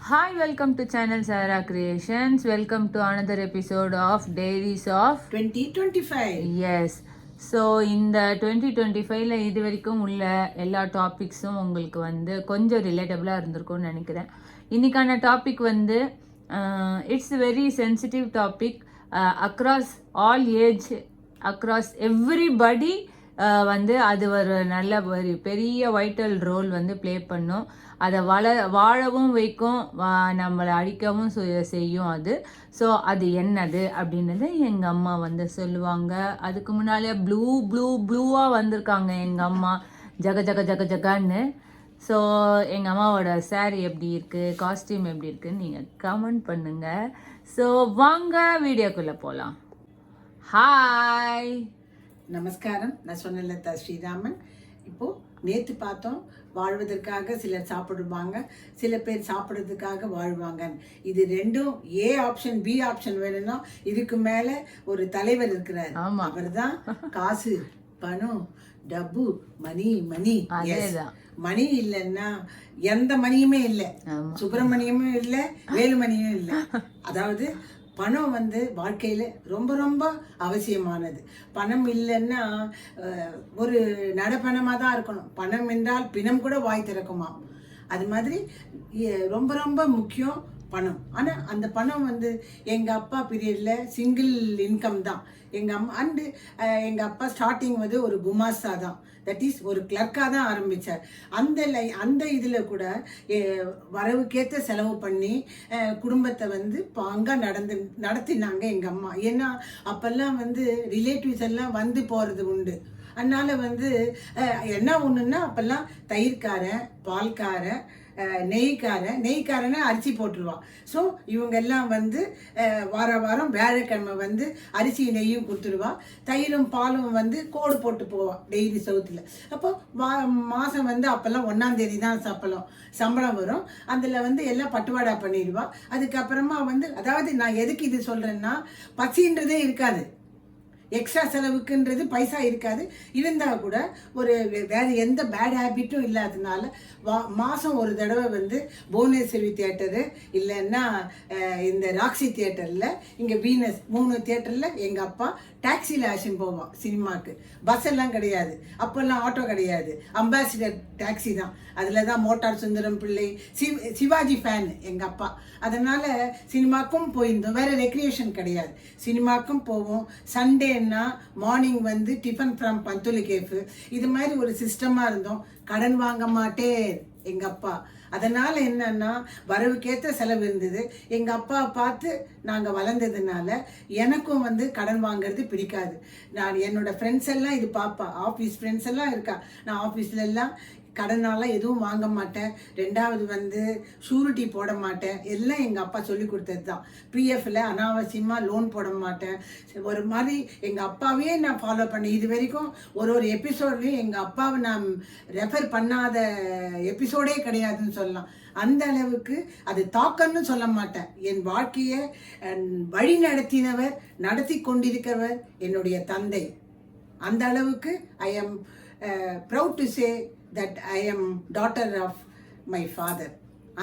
Hi, welcome to channel Sarah Creations. Welcome to another episode of Diaries of 2025. Yes. So இந்த 2025ல இது வரைக்கும் உள்ள எல்லா டாபிக்ஸும் உங்களுக்கு வந்து கொஞ்சம் ரிலேட்டபிளாக இருந்திருக்கும்னு நினைக்கிறேன். இன்றைக்கான டாபிக் வந்து it's very sensitive topic across all age, across everybody. வந்து அது ஒரு நல்ல ஒரு பெரிய வைட்டல் ரோல் வந்து ப்ளே பண்ணும். அதை வாழவும் வைக்கும், நம்மளை அழிக்கவும் செய்யும் அது. ஸோ அது என்னது அப்படின்றது எங்கள் அம்மா வந்து சொல்லுவாங்க. அதுக்கு முன்னாலே ப்ளூவாக வந்திருக்காங்க எங்கள் அம்மா, ஜக ஜக ஜக ஜகான்னு. ஸோ எங்கள் அம்மாவோட சாரீ எப்படி இருக்குது, காஸ்டியூம் எப்படி இருக்குன்னு நீங்கள் கமெண்ட் பண்ணுங்கள். ஸோ வாங்க வீடியோக்குள்ளே போகலாம். ஹாய், நமஸ்காரம். நான் சொன்னேன்ல ஸ்ரீராமன். இப்போது நேற்று பார்த்தோம், வாழ்வதற்காக சிலர் சாப்பிடுவாங்க, சில பேர் சாப்பிட்றதுக்காக வாழ்வாங்க. இது ரெண்டும் ஏ ஆப்ஷன் பி ஆப்ஷன் வேணும்னா இதுக்கு மேலே ஒரு தலைவர் இருக்கிறார். அவர் தான் காசு, பணம், டப்பு, மணி. மணி இல்லைன்னா எந்த மணியுமே இல்லை, சுப்பிரமணியமும் இல்லை, வேலுமணியும் இல்லை. அதாவது பணம் வந்து வாழ்க்கையில் ரொம்ப ரொம்ப அவசியமானது. பணம் இல்லைன்னா ஒரு நடப்பணமாக தான் இருக்கணும். பணம் என்றால் பிணம் கூட வாய் திறக்குமா. அது மாதிரி ரொம்ப ரொம்ப முக்கியம் பணம். ஆனால் அந்த பணம் வந்து எங்கள் அப்பா பீரியடில் சிங்கிள் இன்கம் தான். எங்கள் அம்மா அண்டு எங்கள் அப்பா ஸ்டார்டிங் வந்து ஒரு குமாஸ்தா தான், தட் இஸ் ஒரு கிளர்க்காக தான் ஆரம்பித்தார். அந்த இதில் கூட வரவுக்கேற்ற செலவு பண்ணி குடும்பத்தை வந்து பாங்காக நடத்தினாங்க எங்கள் அம்மா. ஏன்னா அப்போல்லாம் வந்து ரிலேட்டிவ்ஸ் எல்லாம் வந்து போகிறது உண்டு. அதனால் வந்து என்ன ஒன்றுன்னா அப்போல்லாம் தயிர்காரன், பால்காரன், நெய்க்காரனை அரிசி போட்டுருவான். ஸோ இவங்க எல்லாம் வந்து வாரம் வேலைக்கிழமை வந்து அரிசி நெய்யும் கொடுத்துருவா, தயிரும் பாலும் வந்து கோடு போட்டு போவான் டெய்லி சவுத்தில். அப்போ மாதம் வந்து அப்போல்லாம் 1ஆம் தேதி தான் சம்பளம் வரும். அதில் வந்து எல்லாம் பட்டுவாடா பண்ணிடுவா. அதுக்கப்புறமா வந்து, அதாவது நான் எதுக்கு இது சொல்கிறேன்னா, பசின்றதே இருக்காது, எக்ஸ்ட்ரா செலவுக்குன்றது பைசா இருக்காது. இருந்தால் கூட ஒரு வேறு எந்த பேட் ஹேபிட்டும் இல்லாததுனால மாதம் ஒரு தடவை வந்து புவனேஸ்வரி தியேட்டரு இல்லைன்னா இந்த ராக்ஸி தியேட்டரில், இங்கே வீனஸ் 3 தியேட்டரில் எங்கள் அப்பா டாக்ஸியில் ஆக்ஷன் போவான் சினிமாவுக்கு. பஸ் எல்லாம் கிடையாது, அப்போல்லாம் ஆட்டோ கிடையாது, அம்பாசிடர் டாக்ஸி தான். அதில் தான் மோட்டார் சுந்தரம் பிள்ளை, சிவாஜி ஃபேன் எங்கள் அப்பா. அதனால் சினிமாக்கும் போயிருந்தோம். வேறு ரெக்ரியேஷன் கிடையாது, சினிமாக்கும் போவோம். சண்டேன்னா மார்னிங் வந்து டிஃபன் ஃப்ரம் பந்துலி கேஃபு. இது மாதிரி ஒரு சிஸ்டமாக இருந்தோம். கடன் வாங்க மாட்டேன் எங்கள் அப்பா. அதனால் என்னன்னா வரவுக்கேற்ற செலவு இருந்தது. எங்கள் அப்பா பார்த்து நாங்கள் வளர்ந்ததுனால எனக்கும் வந்து கடன் வாங்கிறது பிடிக்காது. நான் என்னோடய ஃப்ரெண்ட்ஸ் எல்லாம் இது பார்ப்பா, ஆஃபீஸ் ஃப்ரெண்ட்ஸ் எல்லாம் இருக்கா, நான் ஆஃபீஸ்ல எல்லாம் கடனால எதுவும் வாங்க மாட்டேன். ரெண்டாவது வந்து ஷூரிட்டி போட மாட்டேன். எல்லாம் எங்கள் அப்பா சொல்லி கொடுத்தது தான். பிஎஃப்ல அனாவசியமாக லோன் போட மாட்டேன். ஒரு மாதிரி எங்கள் அப்பாவே நான் ஃபாலோ பண்ணேன். இது வரைக்கும் ஒரு எபிசோட்லேயும் எங்கள் அப்பாவை நான் ரெஃபர் பண்ணாத எபிசோடே கிடையாதுன்னு சொல்லலாம். அந்த அளவுக்கு அது தாக்கம்னு சொல்ல மாட்டேன். என் வாழ்க்கையை வழி நடத்தினவர், நடத்தி கொண்டிருக்கிறவர் என்னுடைய தந்தை. அந்த அளவுக்கு I am proud to say that I am daughter of my father.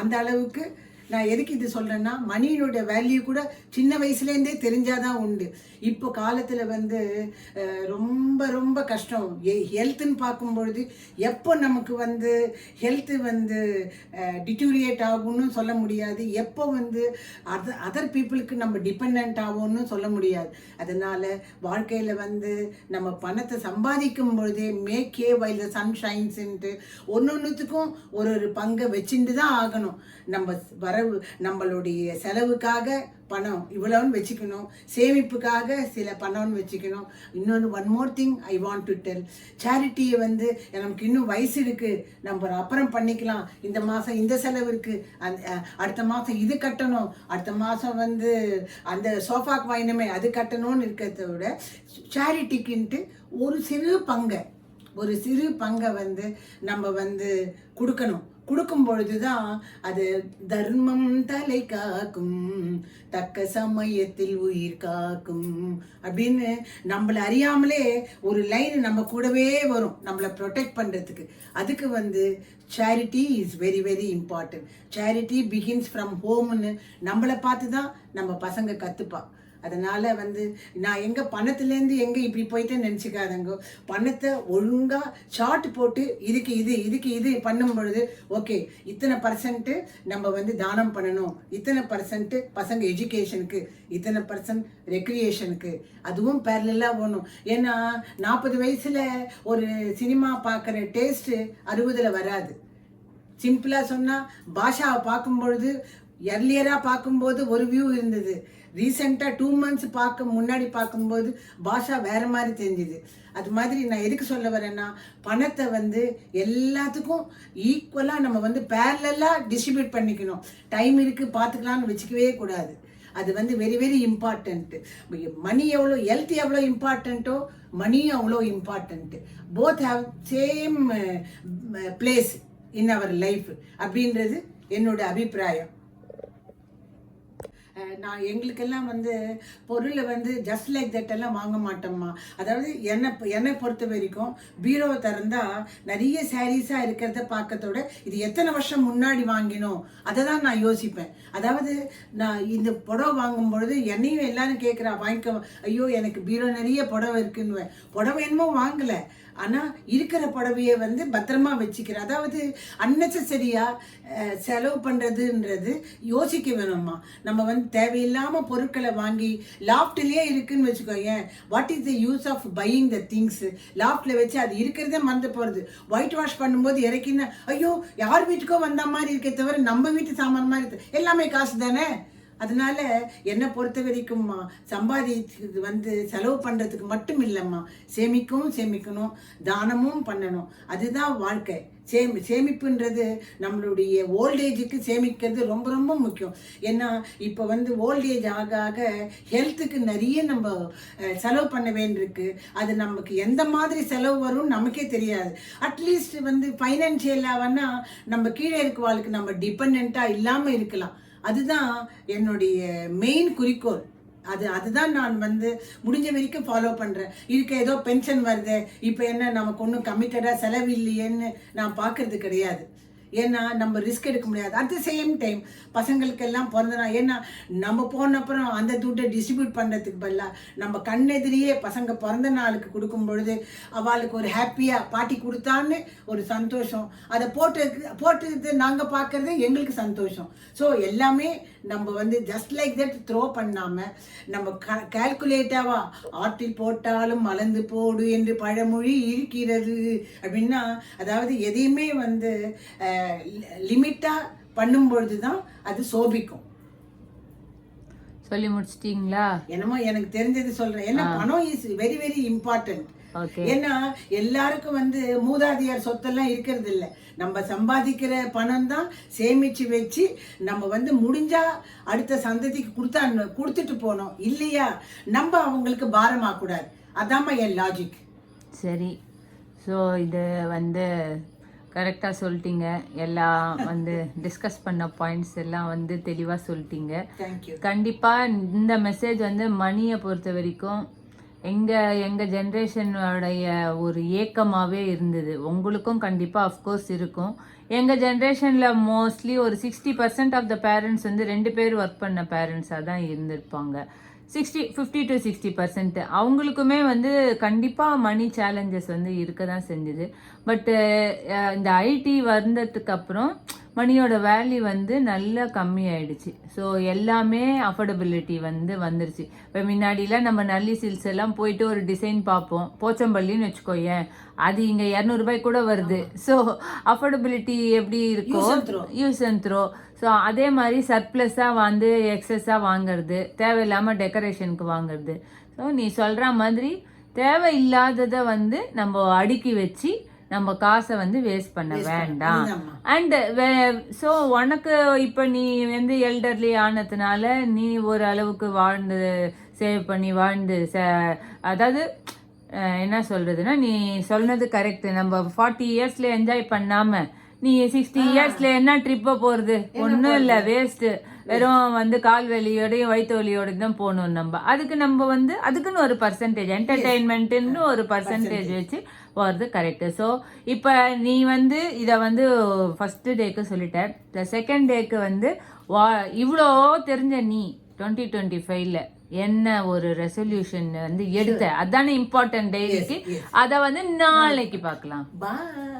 அந்த அளவுக்கு நான் எதுக்கு இது சொல்கிறேன்னா, மணியோட வேல்யூ கூட சின்ன வயசுலேருந்தே தெரிஞ்சாதான் உண்டு. இப்போ காலத்தில் வந்து ரொம்ப ரொம்ப கஷ்டம். ஹெல்த்துன்னு பார்க்கும்பொழுது எப்போ நமக்கு வந்து ஹெல்த்து வந்து டிட்டூரியேட் ஆகும்னு சொல்ல முடியாது, எப்போ வந்து அதர் பீப்புளுக்கு நம்ம டிபெண்ட் ஆகும்னு சொல்ல முடியாது. அதனால் வாழ்க்கையில் வந்து நம்ம பணத்தை சம்பாதிக்கும் பொழுதே மேக்கே வைல் த சன் ஷைன்ஸுன்ட்டு ஒன்றுத்துக்கும் ஒரு பங்கை வச்சுட்டு தான் ஆகணும். நம்ம நம்மளுடைய செலவுக்காக பணம் இவ்வளோன்னு வச்சுக்கணும், சேமிப்புக்காக சில பணம்னு வச்சுக்கணும். இன்னொன்று one more thing I want to tell, சேரிட்டியை வந்து நமக்கு இன்னும் வயசு இருக்குது, நம்ம அப்புறம் பண்ணிக்கலாம், இந்த மாதம் இந்த செலவு இருக்குது, அடுத்த மாதம் இது கட்டணும், அடுத்த மாதம் வந்து அந்த சோஃபாக்கு வாங்கினமே அது கட்டணும்னு இருக்கிறத விட சேரிட்டிக்குன்ட்டு ஒரு சிறு பங்கை வந்து நம்ம வந்து கொடுக்கணும். கொடுக்கும் பொழுதுதான் அது தர்மம் தலை காக்கும், தக்க சமயத்தில் உயிர் காக்கும் அப்படின்னு நம்மள அறியாமலே ஒரு லைன் நம்ம கூடவே வரும் நம்மளை ப்ரொடெக்ட் பண்றதுக்கு. அதுக்கு வந்து charity is very very important. Charity begins from ஹோம்னு நம்மளை பார்த்து தான் நம்ம பசங்க கத்துப்பா. அதனால வந்து நான் எங்க பணத்துலேருந்து எங்க இப்படி போயிட்டேன்னு நினச்சிக்காதங்க. பணத்தை ஒழுங்கா சார்ட் போட்டு இதுக்கு இது பண்ணும் பொழுது ஓகே இத்தனை பர்சன்ட் நம்ம வந்து தானம் பண்ணணும், இத்தனை பர்சன்ட் பசங்க எஜுகேஷனுக்கு, இத்தனை பர்சன்ட் ரெக்ரியேஷனுக்கு, அதுவும் பேரலாக போகணும். ஏன்னா 40 வயசுல ஒரு சினிமா பார்க்குற டேஸ்ட் 60ல் வராது. சிம்பிளா சொன்னா பாஷாவை பார்க்கும் பொழுது எர்லியரா பார்க்கும்போது ஒரு வியூ இருந்தது, ரீசெண்டாக 2 months முன்னாடி பார்க்கும்போது பாஷா வேற மாதிரி தெரிஞ்சுது. அது மாதிரி நான் எதுக்கு சொல்ல வரேன்னா பணத்தை வந்து எல்லாத்துக்கும் ஈக்குவலாக நம்ம வந்து பேரலாக டிஸ்ட்ரிபியூட் பண்ணிக்கணும். டைம் இருக்குது பார்த்துக்கலான்னு வச்சுக்கவே கூடாது. அது வந்து வெரி வெரி இம்பார்ட்டன்ட்டு. மணி எவ்வளோ, ஹெல்த் எவ்வளோ இம்பார்ட்டண்ட்டோ மணியும் அவ்வளோ important. Both have same place in our life அப்படின்றது என்னோட அபிப்பிராயம். நான் எங்களுக்கெல்லாம் வந்து பொருளை வந்து ஜஸ்ட் லைக் தட் எல்லாம் வாங்க மாட்டோம்மா. அதாவது என்னை பொறுத்த வரைக்கும் பீரோவை திறந்தா நிறைய சாரீஸாக இருக்கிறத பார்க்கறதோட இது எத்தனை வருஷம் முன்னாடி வாங்கினோம் அதை தான் நான் யோசிப்பேன். அதாவது நான் இந்த புடவை வாங்கும் பொழுது என்னையும் எல்லாரும் கேட்குறா வாங்கிக்க, ஐயோ எனக்கு பீரோ நிறைய புடவை இருக்குன்னு. புடவை என்னமோ வாங்கலை, ஆனால் இருக்கிற புடவையை வந்து பத்திரமா வச்சுக்கிறேன். அதாவது அன்னெசரியாக செலவு பண்ணுறதுன்றது யோசிக்க வேணும்மா. நம்ம வந்து தேவையில்லாமல் பொருட்களை வாங்கி லாஃப்ட்லேயே இருக்குன்னு வச்சுக்கோங்க. What is the use of buying the things? லாஃப்டில் வச்சு அது இருக்கிறதே மறந்து போகிறது. ஒயிட் வாஷ் பண்ணும்போது இறக்கினா ஐயோ யார் வீட்டுக்கோ வந்த மாதிரி இருக்கே தவிர நம்ம வீட்டு சாமான் மாதிரி எல்லாமே காசு தானே. அதனால என்னை பொறுத்த வரைக்கும் சம்பாதிக்கிறது வந்து செலவு பண்ணுறதுக்கு மட்டும் இல்லைம்மா, சேமிக்கணும், தானமும் பண்ணணும். அதுதான் வாழ்க்கை. சேமிப்புன்றது நம்மளுடைய ஓல்டேஜுக்கு சேமிக்கிறது ரொம்ப ரொம்ப முக்கியம். ஏன்னா இப்போ வந்து ஓல்டேஜ் ஆக ஆக ஹெல்த்துக்கு நிறைய நம்ம செலவு பண்ண வேண்டியிருக்கு. அது நமக்கு எந்த மாதிரி செலவு வரும் நமக்கே தெரியாது. அட்லீஸ்ட் வந்து ஃபைனான்சியலாக வேணால் நம்ம கீழே இருக்கவாளுக்கு நம்ம டிபெண்ட்டாக இல்லாமல் இருக்கலாம். அதுதான் என்னுடைய மெயின் குறிக்கோள். அதுதான் நான் வந்து முடிஞ்ச வரைக்கும் ஃபாலோ பண்ணுறேன். இதுக்கு ஏதோ பென்ஷன் வருது இப்போ என்ன நமக்கு ஒன்றும் கமிட்டடாக செலவு இல்லையேன்னு நான் பார்க்கறது கிடையாது. ஏன்னா நம்ம ரிஸ்க் எடுக்க முடியாது. அட் த சேம் டைம் பசங்களுக்கெல்லாம் பிறந்தனா ஏன்னா நம்ம போன அப்புறம் அந்த துட்டை டிஸ்ட்ரிபியூட் பண்ணுறதுக்கு பதிலாக நம்ம கண்ணெதிரியே பசங்க பிறந்த நாளுக்கு கொடுக்கும் பொழுது அவளுக்கு ஒரு ஹாப்பியாக பாட்டி கொடுத்தான்னு ஒரு சந்தோஷம், அதை போட்டு நாங்கள் பார்க்குறது எங்களுக்கு சந்தோஷம். ஸோ எல்லாமே நம்ம வந்து ஜஸ்ட் லைக் தட் த்ரோ பண்ணாமல் நம்ம கால்குலேட்டாவா ஆற்றில் போட்டாலும் மலர்ந்து போடு என்று பழமொழி இருக்கிறது அப்படின்னா, அதாவது எதையுமே வந்து லிமிட்டாக பண்ணும் பொழுது தான் அது சோபிக்கும். சொல்லி முடிச்சிட்டீங்களா? என்னமோ எனக்கு தெரிஞ்சது சொல்றேன். ஏன்னா பணம் இஸ் வெரி வெரி இம்பார்ட்டன்ட். ஏன்னா எல்லாருக்கும் வந்து மூதாதையார் சொத்தெல்லாம் இருக்கிறது இல்லை. நம்ம சம்பாதிக்கிற பணம் தான் சேமிச்சு வச்சு நம்ம வந்து முடிஞ்சா அடுத்த சந்ததிக்கு கொடுத்துட்டு போனோம் இல்லையா, நம்ம அவங்களுக்கு பாரமாக கூடாது. அதாம்மா என் லாஜிக். சரி, ஸோ இது வந்து கரெக்டாக சொல்லிட்டீங்க. எல்லாம் வந்து டிஸ்கஸ் பண்ண பாயிண்ட்ஸ் எல்லாம் வந்து தெளிவாக சொல்லிட்டீங்க. கண்டிப்பாக இந்த மெசேஜ் வந்து மணியை பொறுத்த வரைக்கும் எங்கள் ஜென்ரேஷனோடைய ஒரு ஏக்கமாகவே இருந்தது. உங்களுக்கும் கண்டிப்பாக அஃப்கோர்ஸ் இருக்கும். எங்கள் ஜென்ரேஷனில் மோஸ்ட்லி ஒரு 60% ஆஃப் த பேரண்ட்ஸ் வந்து 2 பேர் ஒர்க் பண்ண பேரண்ட்ஸாக தான் இருந்திருப்பாங்க. 50 to 60% அவங்களுக்குமே வந்து கண்டிப்பாக மணி சேலஞ்சஸ் வந்து இருக்க தான் செஞ்சுது. பட்டு இந்த ஐடி வந்ததுக்கு அப்புறம் மணியோட வேல்யூ வந்து நல்லா கம்மி ஆயிடுச்சு. ஸோ எல்லாமே அஃபோர்டபிலிட்டி வந்து வந்துருச்சு. இப்போ முன்னாடிலாம் நம்ம நல்லி சில்ஸ் எல்லாம் போயிட்டு ஒரு டிசைன் பார்ப்போம், போச்சம்பள்ளின்னு வச்சுக்கோயேன், அது இங்கே 200 ரூபாய் கூட வருது. ஸோ அஃபோர்டபிலிட்டி எப்படி இருக்கும், யூஸ் அண்ட் த்ரோ. ஸோ அதே மாதிரி சர்ப்ளஸாக வந்து எக்ஸஸாக வாங்கிறது, தேவையில்லாமல் டெக்கரேஷனுக்கு வாங்குறது. ஸோ நீ சொல்கிற மாதிரி தேவையில்லாததை வந்து நம்ம அடுக்கி வச்சு நம்ம காசை வந்து வேஸ்ட் பண்ண வேண்டாம். அண்ட் ஸோ உனக்கு இப்போ நீ வந்து எல்டர்லி ஆனதுனால நீ ஒரு அளவுக்கு வாழ்ந்து சேவ் பண்ணி வாழ்ந்து அதாவது என்ன சொல்கிறதுனா, நீ சொன்னது கரெக்டு. நம்ம 40 இயர்ஸில் என்ஜாய் பண்ணாமல் நீ 60 இயர்ஸ்ல என்ன ட்ரிப்ப போறது? ஒன்றும் இல்லை, வேஸ்ட்டு. வெறும் வந்து கால் வலியோடையும் வயிற்று வலியோடையும் தான் போகணும். நம்ம அதுக்குன்னு ஒரு பர்சன்டேஜ் என்டர்டெயின்மெண்ட்டுன்னு ஒரு பர்சன்டேஜ் வச்சு போகிறது கரெக்டு. ஸோ இப்போ நீ இதை ஃபர்ஸ்ட் டேக்கு சொல்லிட்ட. செகண்ட் டேக்கு இவ்வளோ தெரிஞ்ச நீ 2025ல என்ன ஒரு ரெசல்யூஷன் எடுத்த, அதானே இம்பார்ட்டன்ட் டேக்கு. அதை நாளைக்கு பார்க்கலாம். பாய்.